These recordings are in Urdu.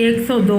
102,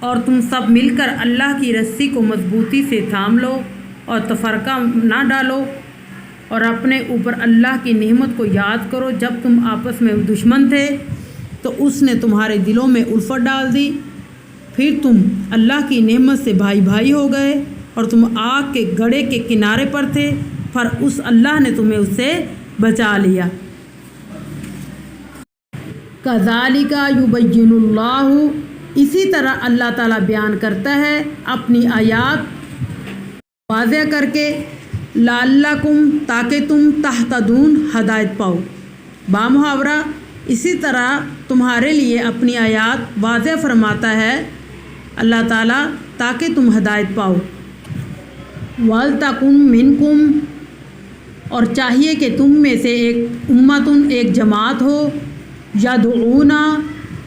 اور تم سب مل کر اللہ کی رسی کو مضبوطی سے تھام لو اور تفرقہ نہ ڈالو، اور اپنے اوپر اللہ کی نعمت کو یاد کرو۔ جب تم آپس میں دشمن تھے تو اس نے تمہارے دلوں میں الفت ڈال دی، پھر تم اللہ کی نعمت سے بھائی بھائی ہو گئے، اور تم آگ کے گڑھے کے کنارے پر تھے، پر اس اللہ نے تمہیں اس سے بچا لیا۔ کذالک یبین اللہ، اسی طرح اللہ تعالیٰ بیان کرتا ہے اپنی آیات واضح کر کے، لعلکم، تاکہ تم تہتدون، ہدایت پاؤ۔ بامحاورہ اسی طرح تمہارے لیے اپنی آیات واضح فرماتا ہے اللہ تعالیٰ تاکہ تم ہدایت پاؤ۔ وَلْتَکُن مِّنکُم، اور چاہیے کہ تم میں سے ایک امتن، ایک جماعت ہو، یدعون،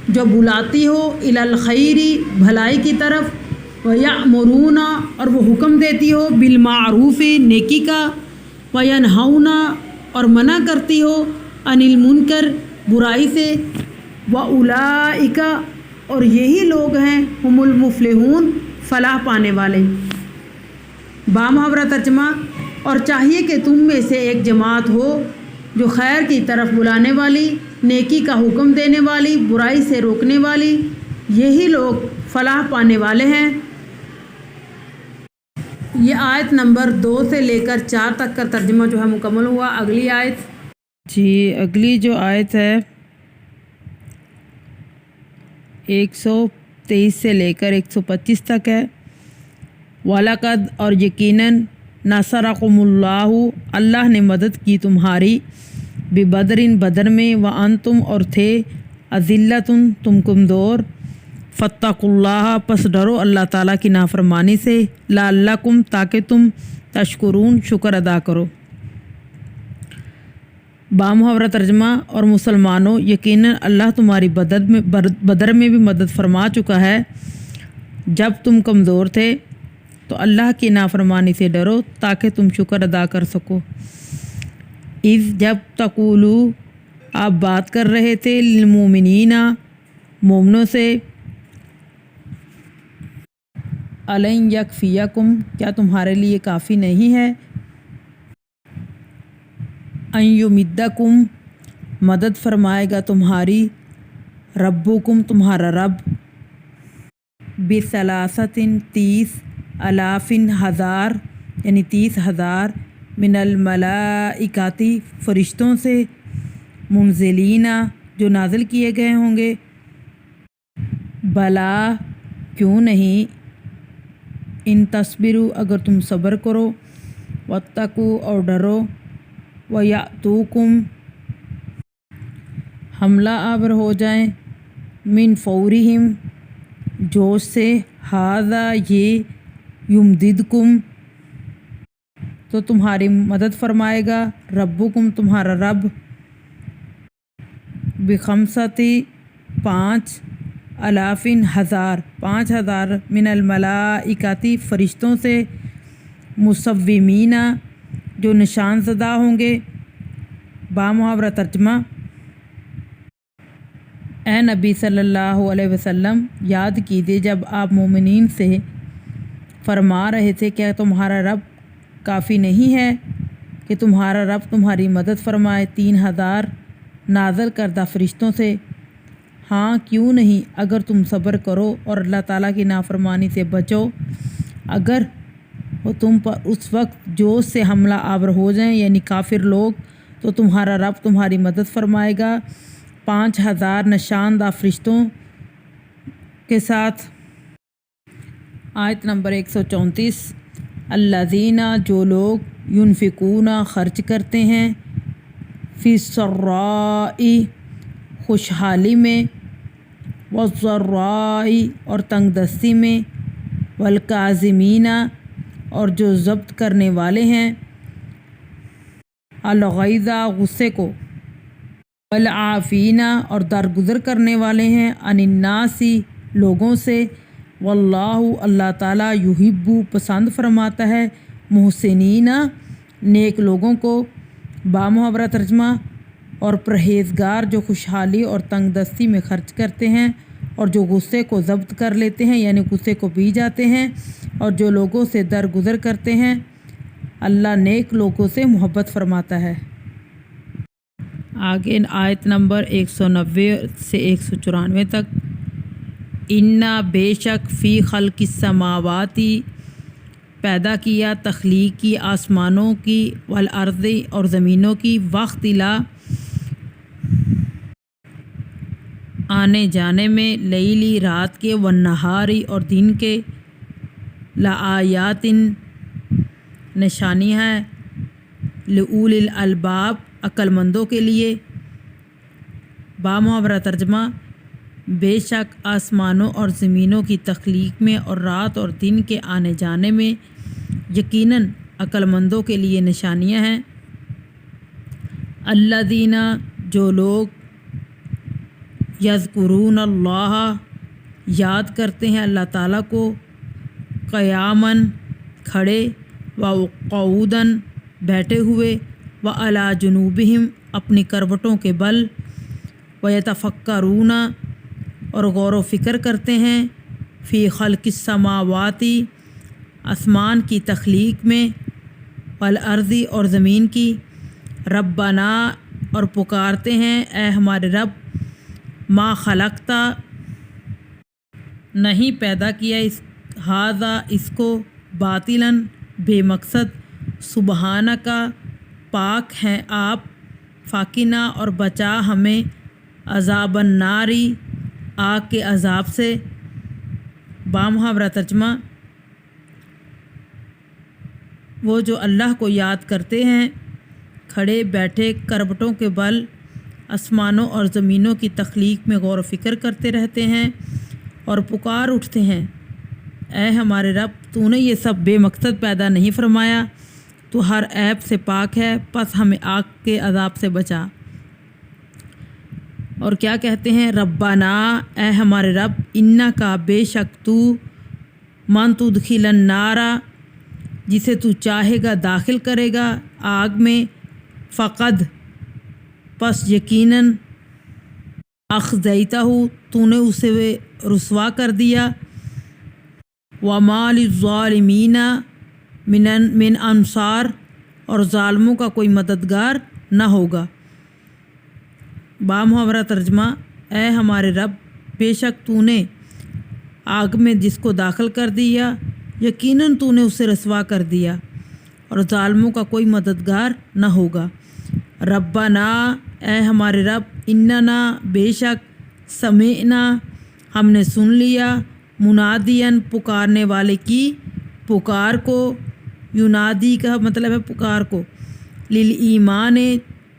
جو بلاتی ہو، الی الخیر، بھلائی کی طرف، ویأمرون، اور وہ حکم دیتی ہو، بالمعروف، نیکی کا، وینہون، اور منع کرتی ہو، عن المنکر، برائی سے، واولئک، اور یہی لوگ ہیں، ہم المفلحون، فلاح پانے والے۔ بامحاورہ ترجمہ، اور چاہیے کہ تم میں سے ایک جماعت ہو جو خیر کی طرف بلانے والی، نیکی کا حکم دینے والی، برائی سے روکنے والی، یہی لوگ فلاح پانے والے ہیں۔ یہ آیت نمبر 2 سے لے کر 4 تک کا ترجمہ جو ہے مکمل ہوا۔ اگلی آیت اگلی جو آیت ہے 123 سے لے کر 125 تک ہے۔ وَلَقَدْ، اور یقیناً، نَصَرَكُمُ اللّٰهُ، اللہ نے مدد کی تمہاری، بِبَدْرٍ، بدر میں، وَأَنْتُمْ، اور تھے، أَذِلَّةٌ، تم کمزور، فَاتَّقُوا اللّٰهَ، پس ڈرو اللہ تعالیٰ کی نافرمانی سے، لَعَلَّكُمْ، تاکہ تم تشکرون، شکر ادا کرو۔ بامحاورہ ترجمہ، اور مسلمانوں، یقیناً اللہ تمہاری بدر میں بھی مدد فرما چکا ہے، جب تم کمزور تھے، تو اللہ کی نافرمانی سے ڈرو تاکہ تم شکر ادا کر سکو۔ اذ، جب، تقولو، آپ بات کر رہے تھے، للمؤمنین، مومنوں سے، الن یکفیکم، کیا تمہارے لیے کافی نہیں ہے، ان یمدکم، مدد فرمائے گا تمہاری، ربکم، تمہارا رب، بثلاثۃ، 30 آلاف، ہزار، یعنی 30,000، من الملائکۃ، فرشتوں سے، منزلین، جو نازل کیے گئے ہوں گے، بلا، کیوں نہیں، ان تصبروا، اگر تم صبر کرو، واتقوا، اور ڈرو، ویأتوکم، حملہ آور ہو جائیں، من فورہم، جوش سے، ھذا، یہ، یمددکم، تو تمہاری مدد فرمائے گا، ربکم، تمہارا رب، بخمسۃ، 5 آلاف، ہزار، 5,000، من الملائکۃ، فرشتوں سے، مصومین، جو نشان زدہ ہوں گے۔ بامحاورہ ترجمہ، اے نبی صلی اللہ علیہ وسلم، یاد کیجیے جب آپ مومنین سے فرما رہے تھے کہ تمہارا رب کافی نہیں ہے کہ تمہارا رب تمہاری مدد فرمائے 3,000 نازل کردہ فرشتوں سے؟ ہاں، کیوں نہیں، اگر تم صبر کرو اور اللہ تعالیٰ کی نافرمانی سے بچو۔ اگر وہ تم پر اس وقت جوش سے حملہ آور ہو جائیں، یعنی کافر لوگ، تو تمہارا رب تمہاری مدد فرمائے گا 5,000 نشاندہ فرشتوں کے ساتھ۔ آیت نمبر 134، الذین، جو لوگ، ینفقون، خرچ کرتے ہیں، فی السراء، خوشحالی میں، والضراء، اور تنگ دستی میں، والکاظمین، اور جو ضبط کرنے والے ہیں، الغیظ، غصے کو، والعافین، اور درگزر کرنے والے ہیں، عن الناس، لوگوں سے، واللہ، اللہ تعالیٰ، یحب، پسند فرماتا ہے، محسنین، نیک لوگوں کو۔ بامحاورہ ترجمہ، اور پرہیزگار جو خوشحالی اور تنگ دستی میں خرچ کرتے ہیں، اور جو غصے کو ضبط کر لیتے ہیں یعنی غصے کو پی جاتے ہیں اور جو لوگوں سے درگزر کرتے ہیں، اللہ نیک لوگوں سے محبت فرماتا ہے۔ آگے آیت نمبر 190 سے 194 تک، اِنَّا بے شک فی خلق السماواتی پیدا کیا تخلیق کی آسمانوں کی، والارض اور زمینوں کی، واختلا آنے جانے میں، لیلی رات کے، والنہاری اور دن کے، لآیات نشانی ہے، لأولی الالباب عقل مندوں کے لیے۔ بامحاورہ ترجمہ، بے شک آسمانوں اور زمینوں کی تخلیق میں اور رات اور دن کے آنے جانے میں یقیناً عقل مندوں کے لیے نشانیاں ہیں۔ الذین جو لوگ یذکرون اللہ یاد کرتے ہیں اللہ تعالیٰ کو، قیاماً کھڑے، وقعوداً بیٹھے ہوئے، وعلی جنوبہم اپنی کروٹوں کے بل، ویتفکرون اور غور و فکر کرتے ہیں، فی خلق السماواتی آسمان کی تخلیق میں، والارض اور زمین کی، ربنا اور پکارتے ہیں اے ہمارے رب، ما خلقتا نہیں پیدا کیا ھذا اس کو، باطلاً بے مقصد، سبحانکا پاک ہیں آپ، فاقنا اور بچا ہمیں، عذاب الناری آگ کے عذاب سے۔ بامحاورہ ترجمہ، وہ جو اللہ کو یاد کرتے ہیں، کھڑے بیٹھے کروٹوں کے بل آسمانوں اور زمینوں کی تخلیق میں غور و فکر کرتے رہتے ہیں اور پکار اٹھتے ہیں، اے ہمارے رب، تو نے یہ سب بے مقصد پیدا نہیں فرمایا، تو ہر عیب سے پاک ہے، پس ہمیں آگ کے عذاب سے بچا۔ اور کیا کہتے ہیں؟ ربنا اے ہمارے رب، انکا بے شک تو، من تدخل النار جسے تو چاہے گا داخل کرے گا آگ میں، فقد پس یقیناً، اخزیتہ تو نے اسے رسوا کر دیا، وما للظالمین من انصار اور ظالموں کا کوئی مددگار نہ ہوگا۔ بامحاورہ ترجمہ، اے ہمارے رب، بے شک تو نے آگ میں جس کو داخل کر دیا، یقیناً تو نے اسے رسوا کر دیا اور ظالموں کا کوئی مددگار نہ ہوگا۔ ربنا اے ہمارے رب، اننا بے شک، سمعنا ہم نے سن لیا، منادین پکارنے والے کی پکار کو، ینادی کا مطلب ہے پکار کو، للایمان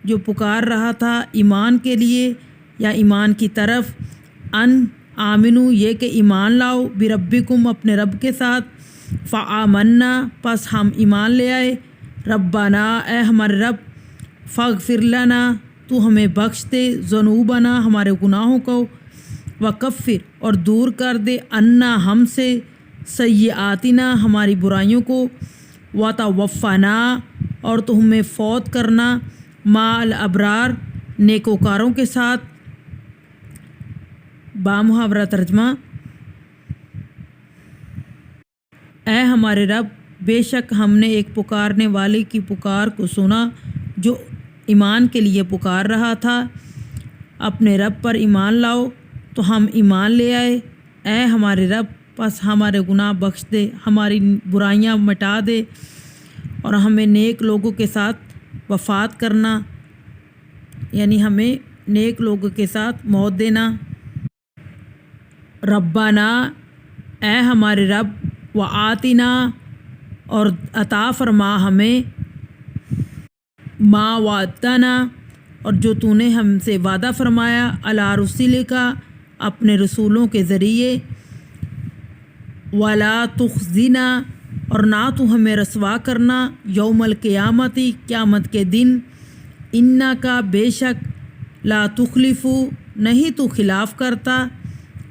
جو پکار رہا تھا ایمان کے لیے یا ایمان کی طرف، ان آمنو یہ کہ ایمان لاؤ، بربکم اپنے رب کے ساتھ، فآمنا پس ہم ایمان لے آئے، ربنا اے ہمارے رب، فاغفر لنا تو ہمیں بخش دے، ذنوبنا ہمارے گناہوں کو، وکفر اور دور کر دے، عنا ہم سے، سیئاتنا ہماری برائیوں کو، وتوفنا اور تو ہمیں فوت کرنا، مع الابرار نیکوکاروں کے ساتھ۔ بامحاورہ ترجمہ، اے ہمارے رب، بے شک ہم نے ایک پکارنے والے کی پکار کو سنا جو ایمان کے لیے پکار رہا تھا، اپنے رب پر ایمان لاؤ، تو ہم ایمان لے آئے، اے ہمارے رب، پس ہمارے گناہ بخش دے، ہماری برائیاں مٹا دے اور ہمیں نیک لوگوں کے ساتھ وفات کرنا، یعنی ہمیں نیک لوگوں کے ساتھ موت دینا۔ ربنا اے ہمارے رب، وآتنا اور عطا فرما ہمیں، ما وعدتنا اور جو تو نے ہم سے وعدہ فرمایا، علی رسولک اپنے رسولوں کے ذریعے، ولا تخزنا اور نہ تو ہمیں رسوا کرنا، یوم القیامتی قیامت کے دن، انکا بے شک، لا تخلف نہیں تو خلاف کرتا،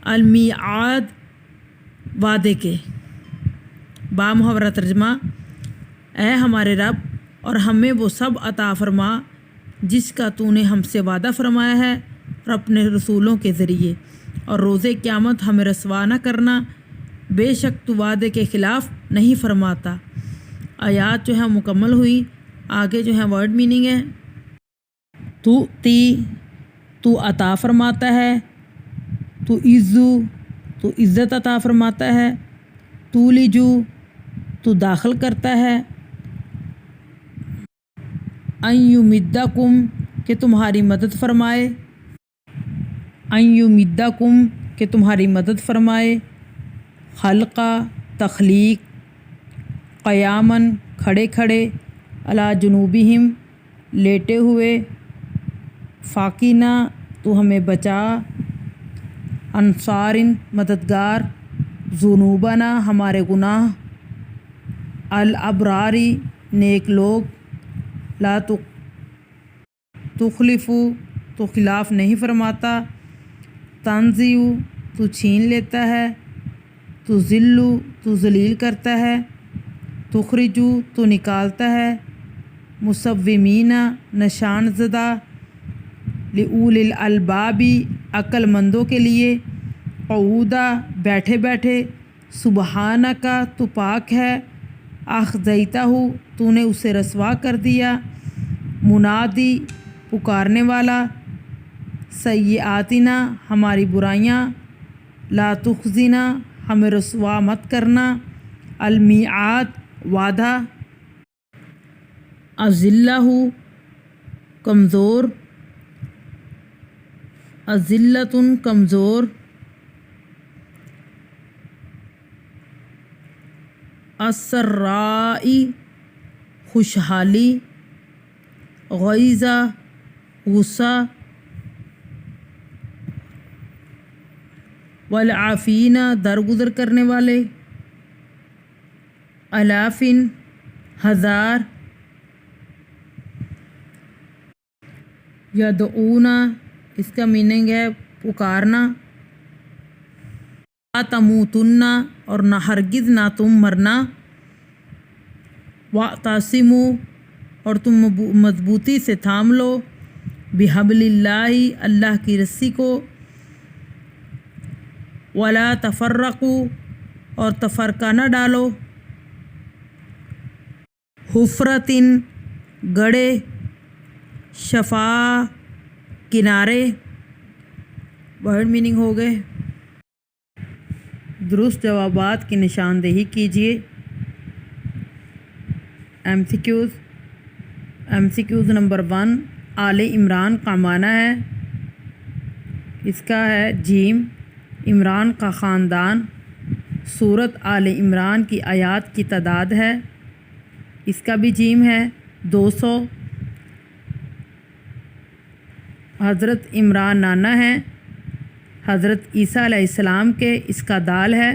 المیعاد وعدے کے۔ بامحاورہ ترجمہ، اے ہمارے رب، اور ہمیں وہ سب عطا فرما جس کا تو نے ہم سے وعدہ فرمایا ہے اور اپنے رسولوں کے ذریعے، اور روز قیامت ہمیں رسوا نہ کرنا، بے شک تو وعدے کے خلاف نہیں فرماتا۔ آیات جو ہے مکمل ہوئی۔ آگے جو ہے ورڈ میننگ ہے، تو عطا فرماتا ہے، تو عزو تو عزت عطا فرماتا ہے، تو لجو تو داخل کرتا ہے، ان یمدکم کہ تمہاری مدد فرمائے، ان یمدکم کہ تمہاری مدد فرمائے، خلقہ تخلیق، قیاماً کھڑے کھڑے، علی جنوبہم لیٹے ہوئے، فاقینہ تو ہمیں بچا، انصارن مددگار، ذنوبنا ہمارے گناہ، الابراری نیک لوگ، لا تخلفو تو خلاف نہیں فرماتا، تنزیو تو چھین لیتا ہے، تو ذلو تو ذلیل کرتا ہے، تخرجو تو نکالتا ہے، مصومین نشان زدہ، لأولی الالبابی عقل مندوں کے لیے، قعودا بیٹھے بیٹھے، سبحانکا تو پاک ہے، اخزیتہ تو نے اسے رسوا کر دیا، منادی پکارنے والا، سیئاتنا ہماری برائیاں، لا تخزنا ہمیں رسوا مت کرنا، المیعاد وعدہ، اذلہ کمزور، اذلتن کمزور، السرائی خوشحالی، غیظہ غصہ، والعافین درگزر کرنے والے، الافن ہزار، یدعونا اس کا میننگ ہے پکارنا، لا تموتن اور نہ ہرگز نہ تم مرنا، واعتصموا اور تم مضبوطی سے تھام لو، بحبل اللہ اللہ کی رسی کو، ولا تفرقوا اور تفرقہ نہ ڈالو، حفرتن گڑھے، شفا کنارے، ورڈ میننگ ہو گئے۔ درست جوابات کی نشاندہی کیجیے۔ ایم سی کیوز نمبر 1، آل عمران کا معنی ہے، اس کا ہے جیم، عمران کا خاندان، سورت آل عمران کی آیات کی تعداد ہے، اس کا بھی جیم ہے 200، حضرت عمران نانا ہے حضرت عیسیٰ علیہ السلام کے، اس کا دال ہے،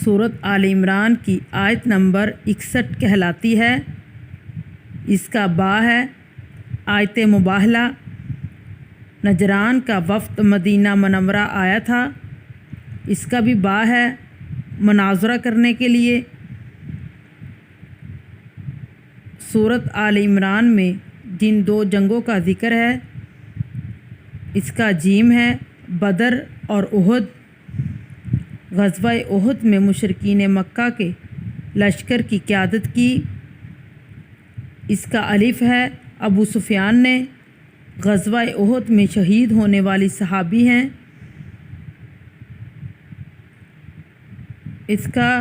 سورت آل عمران کی آیت نمبر 61 کہلاتی ہے، اس کا با ہے، آیت مباہلہ، نجران کا وفد مدینہ منورہ آیا تھا، اس کا بھی با ہے، مناظرہ کرنے کے لیے، سورت آل عمران میں جن 2 جنگوں کا ذکر ہے، اس کا جیم ہے، بدر اور احد، غزوہ احد میں مشرکین مکہ کے لشکر کی قیادت کی، اس کا الف ہے، ابو سفیان نے، غزوہ احد میں شہید ہونے والی صحابی ہیں، اس کا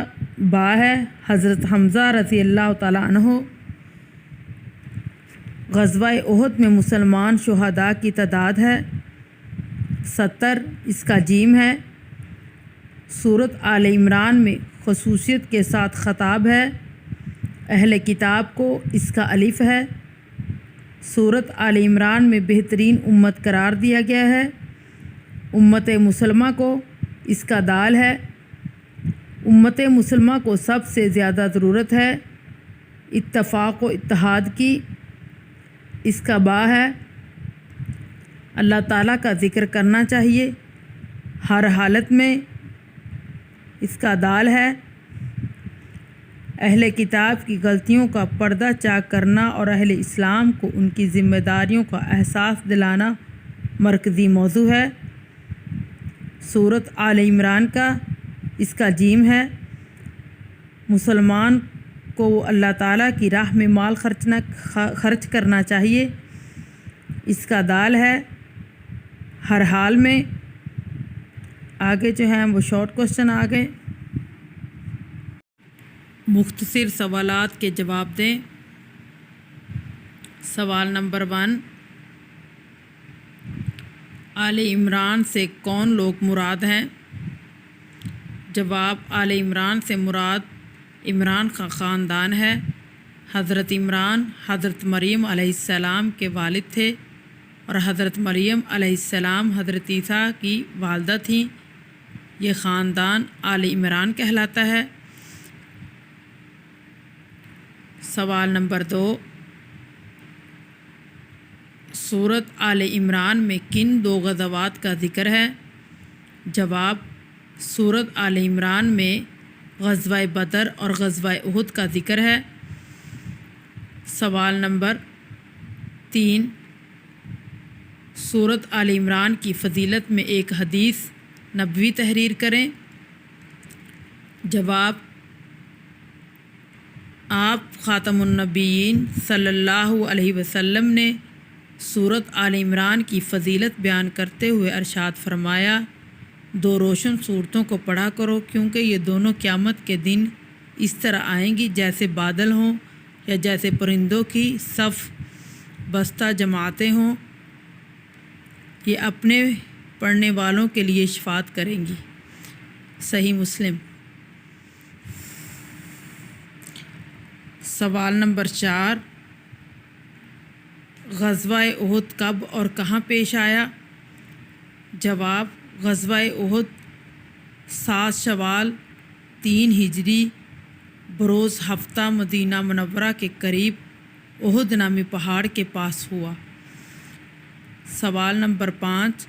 با ہے، حضرت حمزہ رضی اللہ تعالیٰ عنہ، غزوہ احد میں مسلمان شہداء کی تعداد ہے 70، اس کا جیم ہے، سورت آل عمران میں خصوصیت کے ساتھ خطاب ہے اہل کتاب کو، اس کا الف ہے، سورت آل عمران میں بہترین امت قرار دیا گیا ہے امت مسلمہ کو، اس کا دال ہے، امت مسلمہ کو سب سے زیادہ ضرورت ہے اتفاق و اتحاد کی، اس کا با ہے، اللہ تعالیٰ کا ذکر کرنا چاہیے ہر حالت میں، اس کا دال ہے، اہل کتاب کی غلطیوں کا پردہ چاک کرنا اور اہل اسلام کو ان کی ذمہ داریوں کا احساس دلانا، مرکزی موضوع ہے۔ سورۃ آل عمران کا اس کا جیم ہے مسلمان کو اللہ تعالیٰ کی راہ میں مال خرچ کرنا چاہیے۔ اس کا دال ہے ہر حال میں۔ آگے جو ہیں وہ شارٹ کوسچن آ گئے، مختصر سوالات کے جواب دیں۔ سوال نمبر 1، آل عمران سے کون لوگ مراد ہیں؟ جواب، آل عمران سے مراد عمران کا خاندان ہے۔ حضرت عمران حضرت مریم علیہ السلام کے والد تھے اور حضرت مریم علیہ السلام حضرت عیسیٰ کی والدہ تھیں۔ یہ خاندان آل عمران کہلاتا ہے۔ سوال نمبر 2، سورۃ آل عمران میں کن 2 غزوات کا ذکر ہے؟ جواب، سورۃ آل عمران میں غزوہ بدر اور غزوہ احد کا ذکر ہے۔ سوال نمبر 3، سورۃ آل عمران کی فضیلت میں ایک حدیث نبوی تحریر کریں۔ جواب، آپ خاتم النبیین صلی اللہ علیہ وسلم نے سورۃ آل عمران کی فضیلت بیان کرتے ہوئے ارشاد فرمایا، 2 روشن صورتوں کو پڑھا کرو کیونکہ یہ دونوں قیامت کے دن اس طرح آئیں گی جیسے بادل ہوں یا جیسے پرندوں کی صف بستہ جماعتیں ہوں، یہ اپنے پڑھنے والوں کے لیے شفاعت کریں گی۔ صحیح مسلم۔ سوال نمبر 4، غزوہ احد کب اور کہاں پیش آیا؟ جواب، غزوہ احد 7 شوال 3 ہجری بروز ہفتہ مدینہ منورہ کے قریب احد نامی پہاڑ کے پاس ہوا۔ سوال نمبر 5،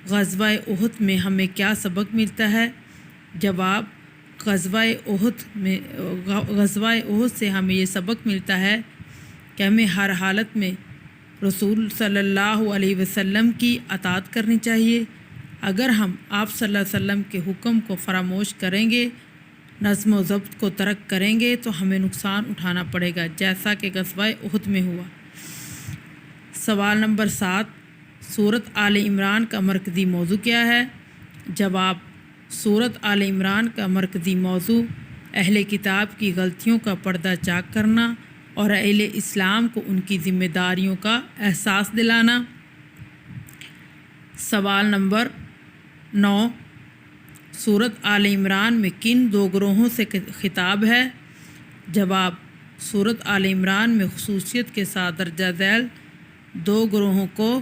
غزوہ احد میں ہمیں کیا سبق ملتا ہے؟ جواب، غزوہ احد سے ہمیں یہ سبق ملتا ہے کہ ہمیں ہر حالت میں رسول صلی اللہ علیہ وسلم کی اطاعت کرنی چاہیے۔ اگر ہم آپ صلی اللہ علیہ وسلم کے حکم کو فراموش کریں گے، نظم و ضبط کو ترک کریں گے تو ہمیں نقصان اٹھانا پڑے گا، جیسا کہ غزوہ احد میں ہوا۔ سوال نمبر 7، سورۃ آل عمران کا مرکزی موضوع کیا ہے؟ جواب، سورۃ آل عمران کا مرکزی موضوع اہل کتاب کی غلطیوں کا پردہ چاک کرنا اور اہل اسلام کو ان کی ذمہ داریوں کا احساس دلانا۔ سوال نمبر 9، سورۃ آل عمران میں کن 2 گروہوں سے خطاب ہے؟ جواب، سورۃ آل عمران میں خصوصیت کے ساتھ درجہ ذیل 2 گروہوں کو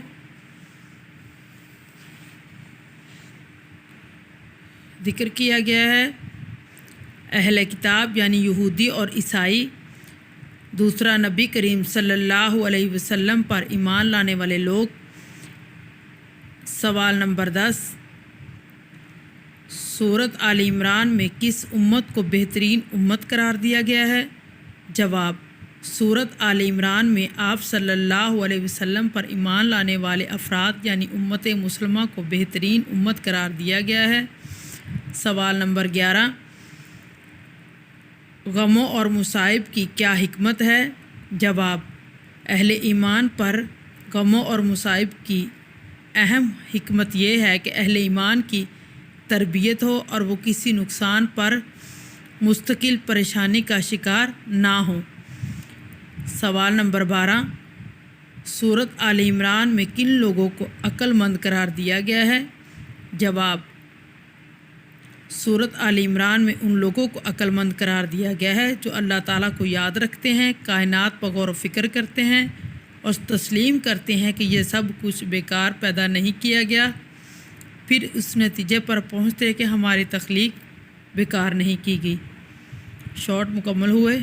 ذکر کیا گیا ہے۔ اہل کتاب یعنی یہودی اور عیسائی، دوسرا نبی کریم صلی اللہ علیہ وسلم پر ایمان لانے والے لوگ۔ سوال نمبر 10، سورۃ آل عمران میں کس امت کو بہترین امت قرار دیا گیا ہے؟ جواب، سورۃ آل عمران میں آپ صلی اللہ علیہ وسلم پر ایمان لانے والے افراد یعنی امت مسلمہ کو بہترین امت قرار دیا گیا ہے۔ سوال نمبر 11، غموں اور مصائب کی کیا حکمت ہے؟ جواب، اہل ایمان پر غموں اور مصائب کی اہم حکمت یہ ہے کہ اہل ایمان کی تربیت ہو اور وہ کسی نقصان پر مستقل پریشانی کا شکار نہ ہوں۔ سوال نمبر 12، سورۃ آل عمران میں کن لوگوں کو عقل مند قرار دیا گیا ہے؟ جواب، سورۃ آل عمران میں ان لوگوں کو عقل مند قرار دیا گیا ہے جو اللہ تعالیٰ کو یاد رکھتے ہیں، کائنات پر غور و فکر کرتے ہیں اور تسلیم کرتے ہیں کہ یہ سب کچھ بیکار پیدا نہیں کیا گیا، پھر اس نتیجے پر پہنچتے کہ ہماری تخلیق بیکار نہیں کی گئی۔ شارٹ مکمل ہوئے۔